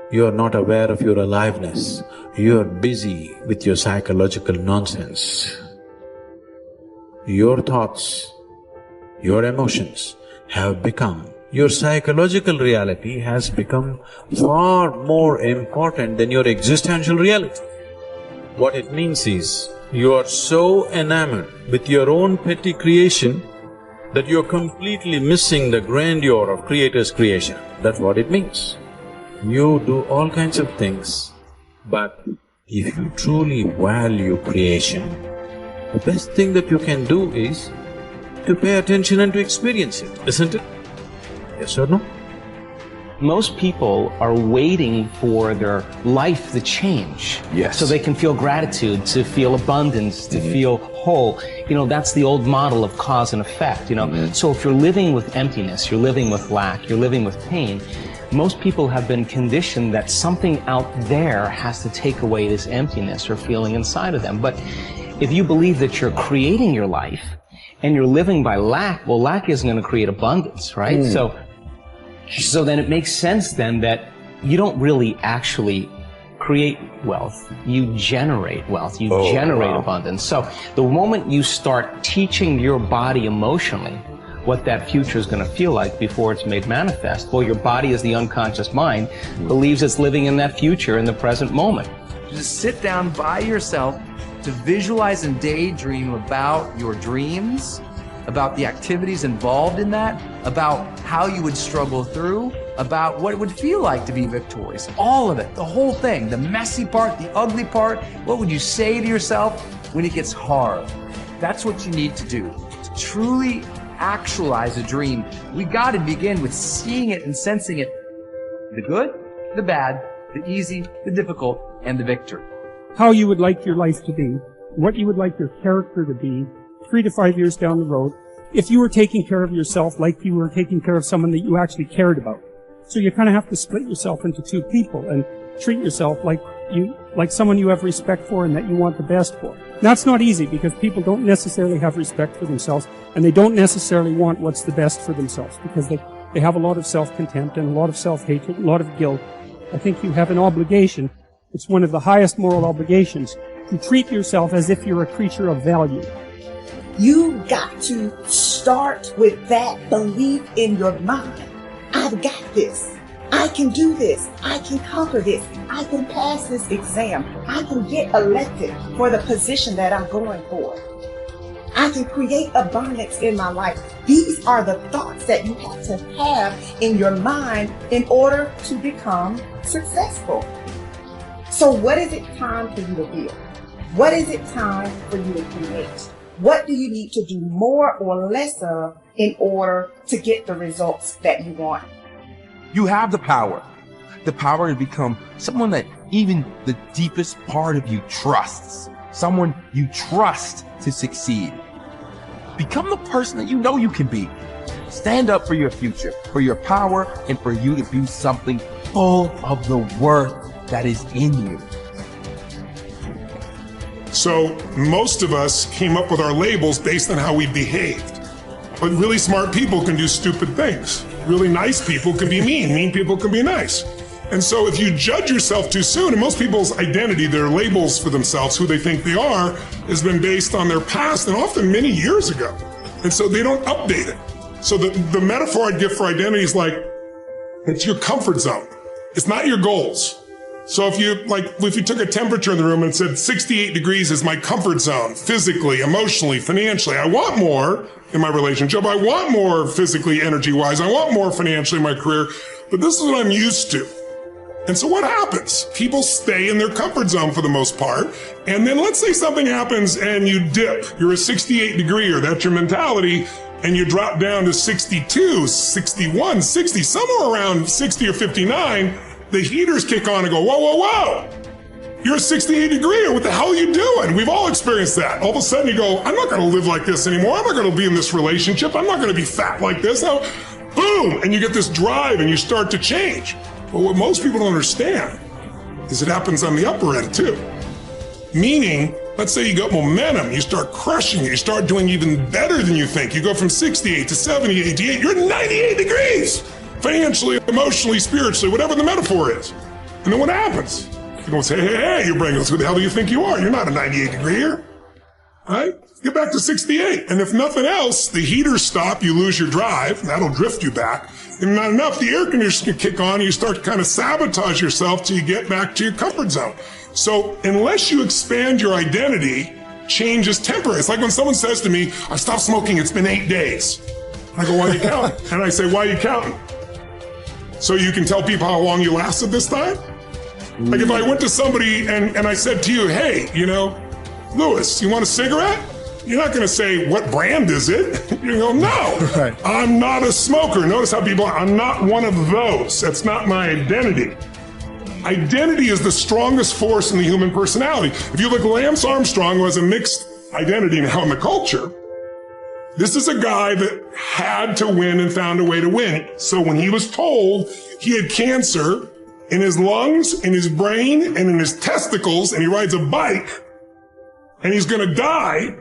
You are not aware of your aliveness. You are busy with your psychological nonsense. Your thoughts, your emotions have become, your psychological reality has become far more important than your existential reality. What it means is, you are so enamored with your own petty creation that you're completely missing the grandeur of Creator's creation. That's what it means. You do all kinds of things, but if you truly value creation, the best thing that you can do is to pay attention and to experience it, isn't it? Yes or no? Most people are waiting for their life to change. Yes. So they can feel gratitude, to feel abundance, to feel whole. You know, that's the old model of cause and effect, you know. So if you're living with emptiness, you're living with lack, you're living with pain, most people have been conditioned that something out there has to take away this emptiness or feeling inside of them. But if you believe that you're creating your life and you're living by lack, well, lack isn't going to create abundance, right? So then it makes sense then that you don't really actually create wealth, you generate wealth, you generate abundance. So the moment you start teaching your body emotionally what that future is going to feel like before it's made manifest, well, your body, as the unconscious mind, believes it's living in that future in the present moment. Just sit down by yourself to visualize and daydream about your dreams, about the activities involved in that, about how you would struggle through, about what it would feel like to be victorious. All of it, the whole thing, the messy part, the ugly part. What would you say to yourself when it gets hard? That's what you need to do to truly actualize a dream. We got to begin with seeing it and sensing it. The good, the bad, the easy, the difficult, and the victory. How you would like your life to be, what you would like your character to be 3 to 5 years down the road, if you were taking care of yourself like you were taking care of someone that you actually cared about. So you kind of have to split yourself into two people and treat yourself like someone you have respect for and that you want the best for. That's not easy because people don't necessarily have respect for themselves and they don't necessarily want what's the best for themselves because they have a lot of self-contempt and a lot of self-hatred, a lot of guilt. I think you have an obligation, it's one of the highest moral obligations, to treat yourself as if you're a creature of value. You got to start with that belief in your mind. I've got this. I can do this. I can conquer this. I can pass this exam. I can get elected for the position that I'm going for. I can create abundance in my life. These are the thoughts that you have to have in your mind in order to become successful. So what is it time for you to build? What is it time for you to create? What do you need to do more or less of in order to get the results that you want? You have the power to become someone that even the deepest part of you trusts, someone you trust to succeed. Become the person that you know you can be. Stand up for your future, for your power, and for you to be something full of the worth that is in you. So most of us came up with our labels based on how we behaved. But really smart people can do stupid things. Really nice people can be mean. Mean people can be nice. And so if you judge yourself too soon, and most people's identity, their labels for themselves, who they think they are, has been based on their past and often many years ago. And so they don't update it. So the metaphor I'd give for identity is like, it's your comfort zone. It's not your goals. So if you took a temperature in the room and said 68 degrees is my comfort zone, physically, emotionally, financially, I want more in my relationship. I want more physically, energy-wise. I want more financially in my career, but this is what I'm used to. And so what happens? People stay in their comfort zone for the most part. And then let's say something happens and you dip. You're a 68 degree, or that's your mentality, and you drop down to 62, 61, 60, somewhere around 60 or 59. The heaters kick on and go, whoa, whoa, whoa. You're a 68 degree. What the hell are you doing? We've all experienced that. All of a sudden you go, I'm not going to live like this anymore. I'm not going to be in this relationship. I'm not going to be fat like this. Now, boom. And you get this drive and you start to change. But what most people don't understand is it happens on the upper end too. Meaning, let's say you got momentum. You start crushing it. You start doing even better than you think. You go from 68 to 70, 88. You're 98 degrees. Financially, emotionally, spiritually, whatever the metaphor is. And then what happens? You don't say, hey, your brain goes, who the hell do you think you are? You're not a 98 degree here. Right? Get back to 68. And if nothing else, the heaters stop, you lose your drive, and that'll drift you back. And not enough, the air conditioner can kick on, and you start to kind of sabotage yourself till you get back to your comfort zone. So unless you expand your identity, change is temporary. It's like when someone says to me, I stopped smoking, it's been 8 days. I go, why are you counting? And I say, why are you counting? So you can tell people how long you lasted this time? Like if I went to somebody and I said to you, hey, you know, Louis, you want a cigarette? You're not going to say, what brand is it? You go, no, right. I'm not a smoker. Notice how people, I'm not one of those. That's not my identity. Identity is the strongest force in the human personality. If you look at Lance Armstrong, who has a mixed identity now in the culture, this is a guy that had to win and found a way to win. So when he was told he had cancer in his lungs, in his brain, and in his testicles, and he rides a bike, and he's going to die,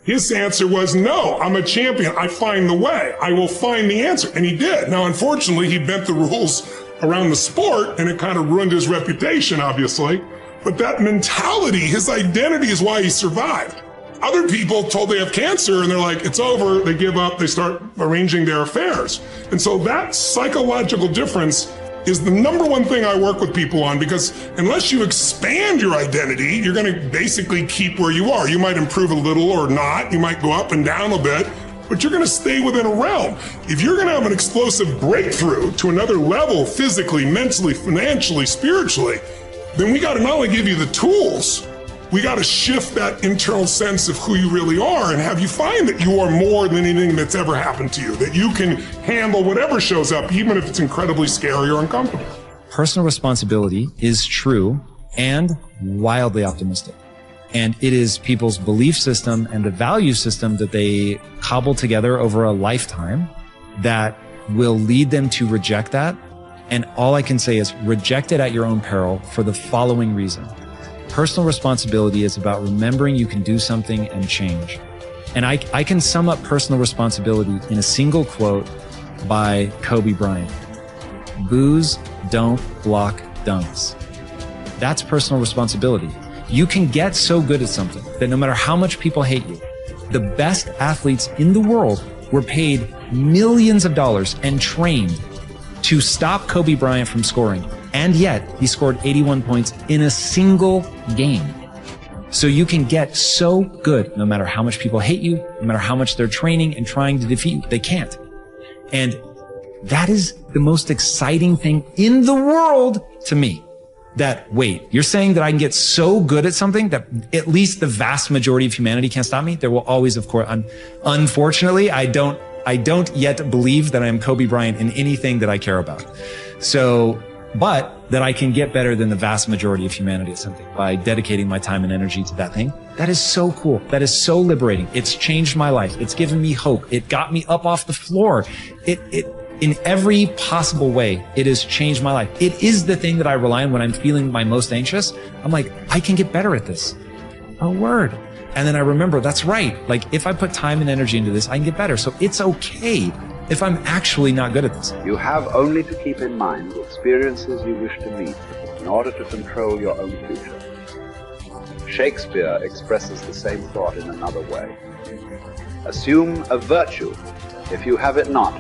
his answer was, no, I'm a champion. I find the way. I will find the answer. And he did. Now, unfortunately, he bent the rules around the sport, and it kind of ruined his reputation, obviously. But that mentality, his identity, is why he survived. Other people told they have cancer, and they're like, it's over. They give up. They start arranging their affairs. And so that psychological difference is the number one thing I work with people on, because unless you expand your identity, you're going to basically keep where you are. You might improve a little or not. You might go up and down a bit, but you're going to stay within a realm. If you're going to have an explosive breakthrough to another level, physically, mentally, financially, spiritually, then we got to not only give you the tools, we got to shift that internal sense of who you really are and have you find that you are more than anything that's ever happened to you, that you can handle whatever shows up, even if it's incredibly scary or uncomfortable. Personal responsibility is true and wildly optimistic. And it is people's belief system and the value system that they cobble together over a lifetime that will lead them to reject that. And all I can say is reject it at your own peril for the following reason. Personal responsibility is about remembering you can do something and change. And I can sum up personal responsibility in a single quote by Kobe Bryant. Booze don't block dunks. That's personal responsibility. You can get so good at something that no matter how much people hate you, the best athletes in the world were paid millions of dollars and trained to stop Kobe Bryant from scoring. And yet he scored 81 points in a single game. So you can get so good no matter how much people hate you, no matter how much they're training and trying to defeat you. They can't. And that is the most exciting thing in the world to me. That, wait, you're saying that I can get so good at something that at least the vast majority of humanity can't stop me? There will always, of course, unfortunately, I don't yet believe that I am Kobe Bryant in anything that I care about. So, but that I can get better than the vast majority of humanity at something by dedicating my time and energy to that thing. That is so cool. That is so liberating. It's changed my life. It's given me hope. It got me up off the floor. In every possible way, it has changed my life. It is the thing that I rely on when I'm feeling my most anxious. I'm like, I can get better at this. Oh, word. And then I remember, that's right. Like, if I put time and energy into this, I can get better. So it's okay if I'm actually not good at this. You have only to keep in mind the experiences you wish to meet in order to control your own future. Shakespeare expresses the same thought in another way. Assume a virtue if you have it not.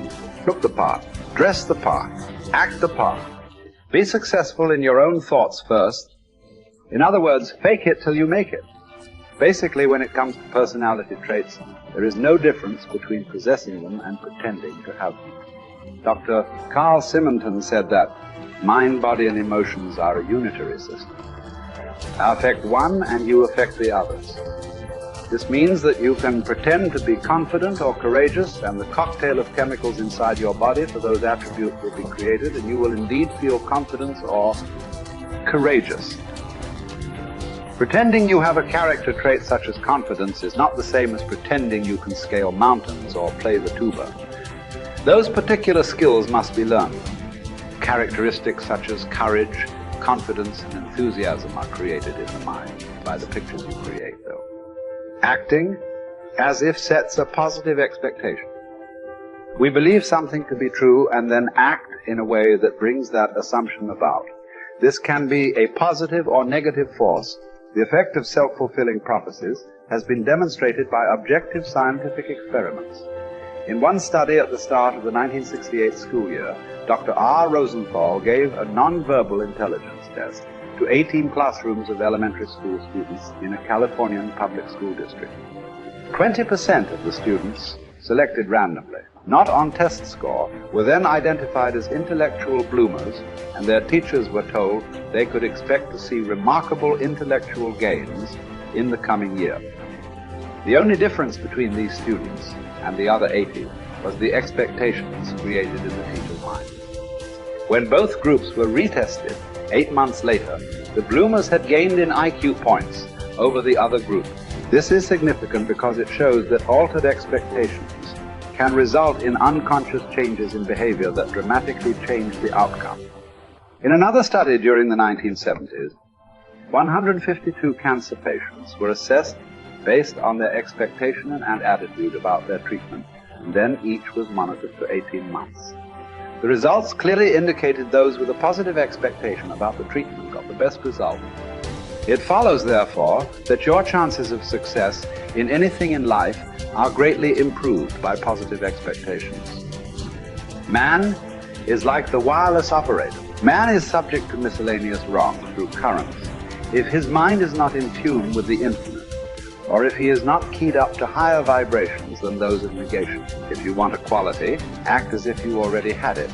Look the part, dress the part, act the part. Be successful in your own thoughts first. In other words, fake it till you make it. Basically, when it comes to personality traits, there is no difference between possessing them and pretending to have them. Dr. Carl Simonton said that mind, body, and emotions are a unitary system. I affect one and you affect the others. This means that you can pretend to be confident or courageous, and the cocktail of chemicals inside your body for those attributes will be created, and you will indeed feel confident or courageous. Pretending you have a character trait such as confidence is not the same as pretending you can scale mountains or play the tuba. Those particular skills must be learned. Characteristics such as courage, confidence, and enthusiasm are created in the mind by the pictures you create, though. Acting as if sets a positive expectation. We believe something to be true and then act in a way that brings that assumption about. This can be a positive or negative force. The effect of self-fulfilling prophecies has been demonstrated by objective scientific experiments. In one study at the start of the 1968 school year, Dr. R. Rosenthal gave a non-verbal intelligence test to 18 classrooms of elementary school students in a Californian public school district. 20% of the students, selected randomly, not on test score, were then identified as intellectual bloomers, and their teachers were told they could expect to see remarkable intellectual gains in the coming year. The only difference between these students and the other 80 was the expectations created in the teacher's mind. When both groups were retested 8 months later, the bloomers had gained in IQ points over the other group. This is significant because it shows that altered expectations can result in unconscious changes in behavior that dramatically change the outcome. In another study during the 1970s, 152 cancer patients were assessed based on their expectation and attitude about their treatment, and then each was monitored for 18 months. The results clearly indicated those with a positive expectation about the treatment got the best result. It follows, therefore, that your chances of success in anything in life are greatly improved by positive expectations. Man is like the wireless operator. Man is subject to miscellaneous wrong through currents. If his mind is not in tune with the infinite, or if he is not keyed up to higher vibrations than those of negation. If you want a quality, act as if you already had it.